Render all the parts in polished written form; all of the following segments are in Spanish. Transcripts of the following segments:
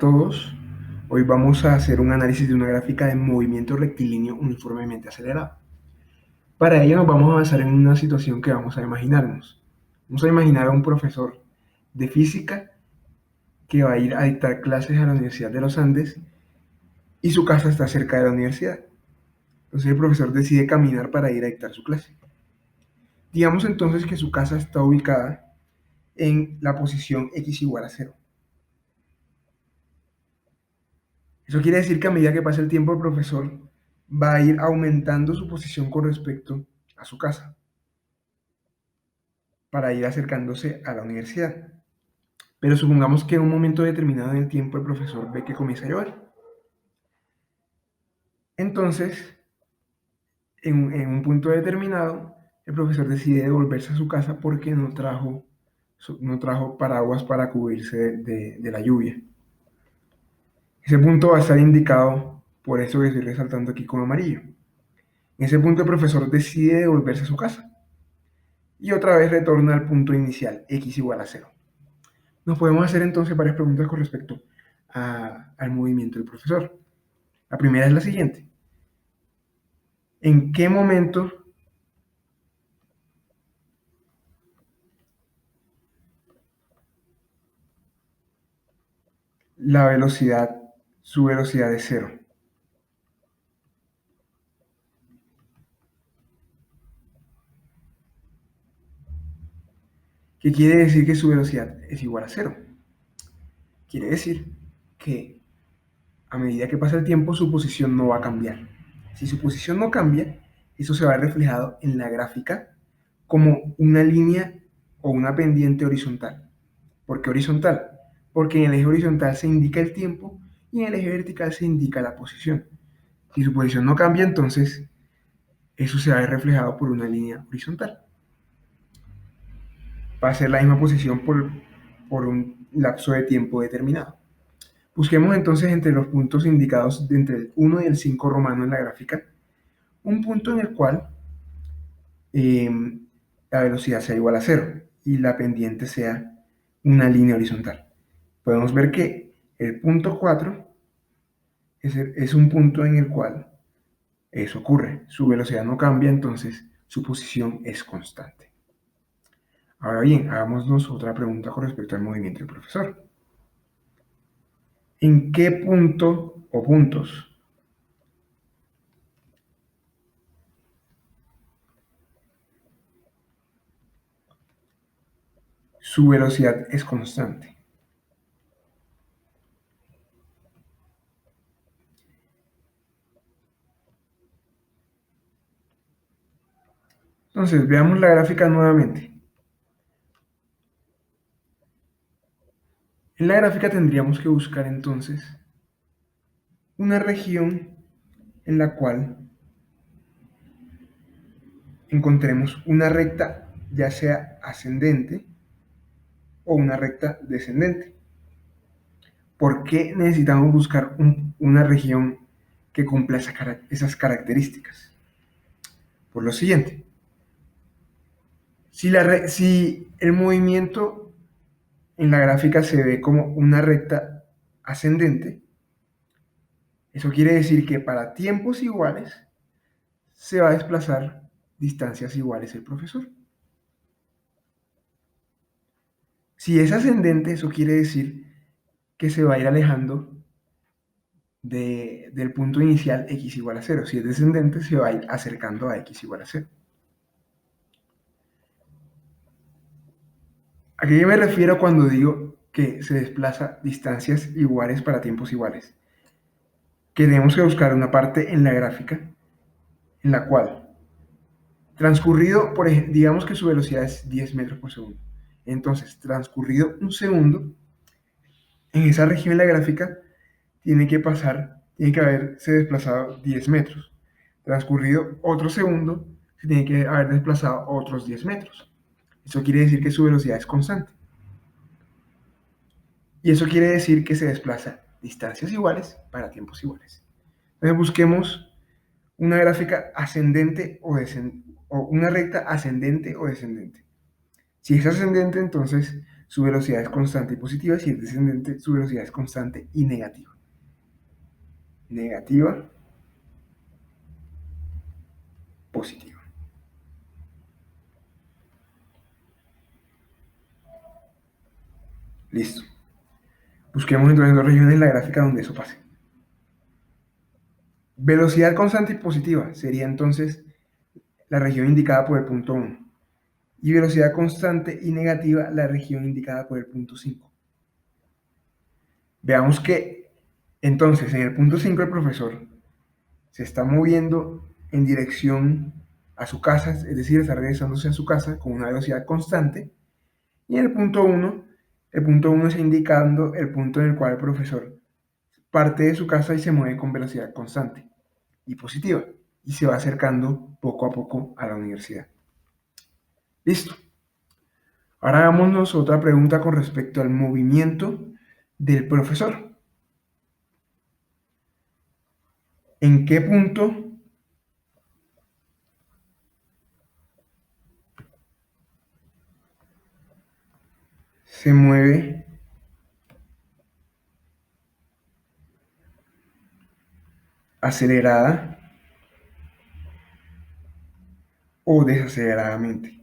todos. Hoy vamos a hacer un análisis de una gráfica de movimiento rectilíneo uniformemente acelerado. Para ello nos vamos a basar en una situación que vamos a imaginarnos. Vamos a imaginar a un profesor de física que va a ir a dictar clases a la Universidad de los Andes y su casa está cerca de la universidad. Entonces el profesor decide caminar para ir a dictar su clase. Digamos entonces que su casa está ubicada en la posición x igual a 0. Eso quiere decir que a medida que pasa el tiempo, el profesor va a ir aumentando su posición con respecto a su casa para ir acercándose a la universidad. Pero supongamos que en un momento determinado en el tiempo el profesor ve que comienza a llover. Entonces, en un punto determinado, el profesor decide devolverse a su casa porque no trajo paraguas para cubrirse de la lluvia. Ese punto va a estar indicado por eso que estoy resaltando aquí con amarillo. En ese punto el profesor decide devolverse a su casa y otra vez retorna al punto inicial, x igual a 0. Nos podemos hacer entonces varias preguntas con respecto al movimiento del profesor. La primera es la siguiente. ¿En qué momento su velocidad es 0? ¿Qué quiere decir que su velocidad es igual a 0? Quiere decir que a medida que pasa el tiempo su posición no va a cambiar. Si su posición no cambia, eso se va a ver reflejado en la gráfica como una línea o una pendiente horizontal. ¿Por qué horizontal? Porque en el eje horizontal se indica el tiempo y en el eje vertical se indica la posición. Si su posición no cambia, entonces eso se va a ver reflejado por una línea horizontal. Va a ser la misma posición por un lapso de tiempo determinado. Busquemos entonces entre los puntos indicados entre el 1 y el 5 romano en la gráfica, un punto en el cual la velocidad sea igual a 0 y la pendiente sea una línea horizontal. Podemos ver que el punto 4 es un punto en el cual eso ocurre. Su velocidad no cambia, entonces su posición es constante. Ahora bien, hagámonos otra pregunta con respecto al movimiento del profesor. ¿En qué punto o puntos su velocidad es constante? Entonces, veamos la gráfica nuevamente. En la gráfica tendríamos que buscar entonces una región en la cual encontremos una recta ya sea ascendente o una recta descendente. ¿Por qué necesitamos buscar una región que cumpla esas características? Por lo siguiente, si el movimiento en la gráfica se ve como una recta ascendente, eso quiere decir que para tiempos iguales se va a desplazar distancias iguales el profesor. Si es ascendente, eso quiere decir que se va a ir alejando del punto inicial x igual a 0. Si es descendente, se va a ir acercando a x igual a 0. ¿A qué me refiero cuando digo que se desplaza distancias iguales para tiempos iguales? Que tenemos que buscar una parte en la gráfica en la cual, transcurrido, por ejemplo, digamos que su velocidad es 10 metros por segundo. Entonces, transcurrido un segundo, en esa región en la gráfica tiene que haberse desplazado 10 metros. Transcurrido otro segundo, se tiene que haber desplazado otros 10 metros. Eso quiere decir que su velocidad es constante. Y eso quiere decir que se desplaza distancias iguales para tiempos iguales. Entonces busquemos una gráfica ascendente o una recta ascendente o descendente. Si es ascendente, entonces su velocidad es constante y positiva. Si es descendente, su velocidad es constante y negativa. Negativa, positiva. Listo. Busquemos entonces dos regiones en la gráfica donde eso pase. Velocidad constante y positiva sería entonces la región indicada por el punto 1. Y velocidad constante y negativa la región indicada por el punto 5. Veamos que entonces en el punto 5 el profesor se está moviendo en dirección a su casa, es decir, está regresándose a su casa con una velocidad constante. Y en el punto 1 está indicando el punto en el cual el profesor parte de su casa y se mueve con velocidad constante y positiva. Y se va acercando poco a poco a la universidad. Listo. Ahora hagámonos otra pregunta con respecto al movimiento del profesor. ¿En qué punto se mueve acelerada o desaceleradamente?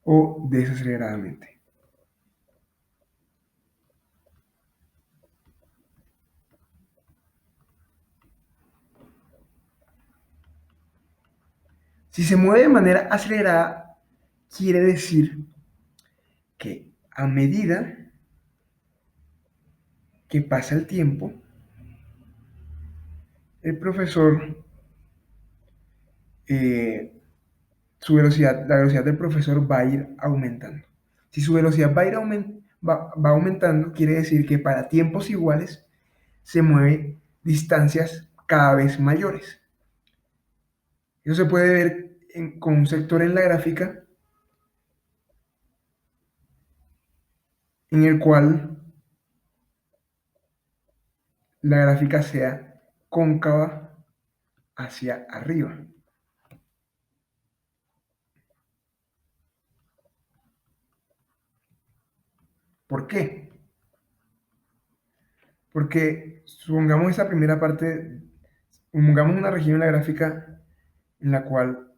O desaceleradamente. Si se mueve de manera acelerada, quiere decir que a medida que pasa el tiempo, el profesor, su velocidad, la velocidad del profesor va a ir aumentando. Si su velocidad va aumentando, quiere decir que para tiempos iguales se mueve distancias cada vez mayores. Eso se puede ver con un sector en la gráfica en el cual la gráfica sea cóncava hacia arriba. ¿Por qué? Porque supongamos esa primera parte, supongamos una región en la gráfica en la cual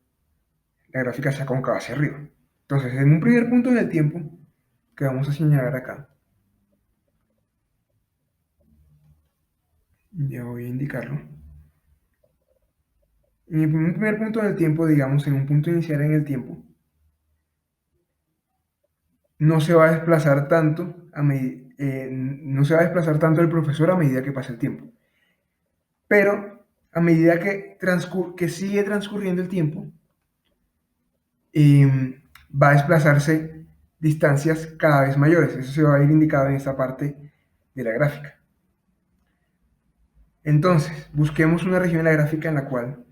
la gráfica sea cóncava hacia arriba. Entonces, en un primer punto en el tiempo, que vamos a señalar acá, ya voy a indicarlo. En un primer punto en el tiempo, digamos, en un punto inicial en el tiempo, no se va a desplazar tanto no se va a desplazar tanto el profesor a medida que pasa el tiempo. Pero a medida que sigue transcurriendo el tiempo, va a desplazarse distancias cada vez mayores. Eso se va a ir indicado en esta parte de la gráfica. Entonces, busquemos una región en la gráfica en la cual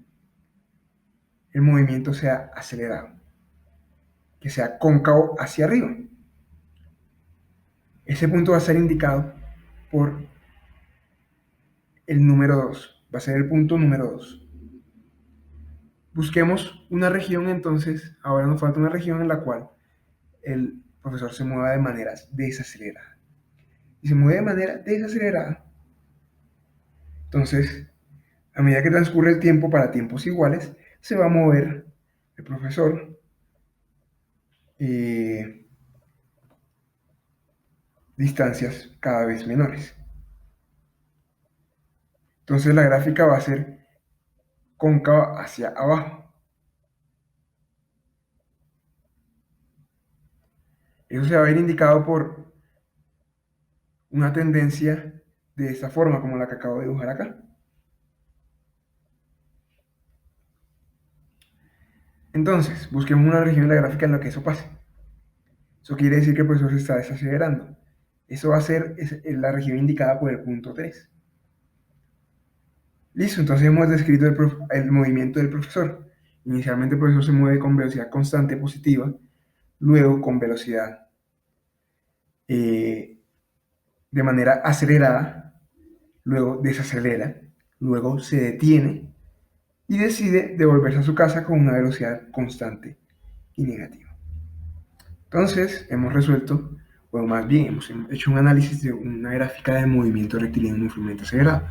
el movimiento sea acelerado, que sea cóncavo hacia arriba. Ese punto va a ser indicado por el número 2, va a ser el punto número 2. Busquemos una región entonces, ahora nos falta una región en la cual el profesor se mueva de manera desacelerada. Y se mueve de manera desacelerada, entonces, a medida que transcurre el tiempo para tiempos iguales, se va a mover el profesor distancias cada vez menores. Entonces la gráfica va a ser cóncava hacia abajo. Eso se va a ver indicado por una tendencia de esta forma, como la que acabo de dibujar acá. Entonces, busquemos una región de la gráfica en la que eso pase. Eso quiere decir que el profesor se está desacelerando. Eso va a ser la región indicada por el punto 3. Listo, entonces hemos descrito el movimiento del profesor. Inicialmente el profesor se mueve con velocidad constante positiva, luego con velocidad de manera acelerada, luego desacelera Luego se detiene y decide devolverse a su casa con una velocidad constante y negativa. Entonces, hemos resuelto, o más bien, hemos hecho un análisis de una gráfica de movimiento rectilíneo en un flujo acelerado.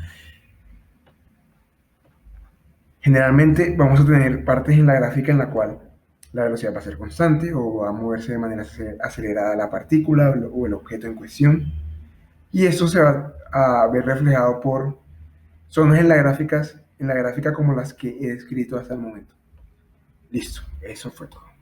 Generalmente vamos a tener partes en la gráfica en la cual la velocidad va a ser constante o va a moverse de manera acelerada la partícula o el objeto en cuestión. Y esto se va a ver reflejado por zonas en la gráfica como las que he descrito hasta el momento. Listo, eso fue todo.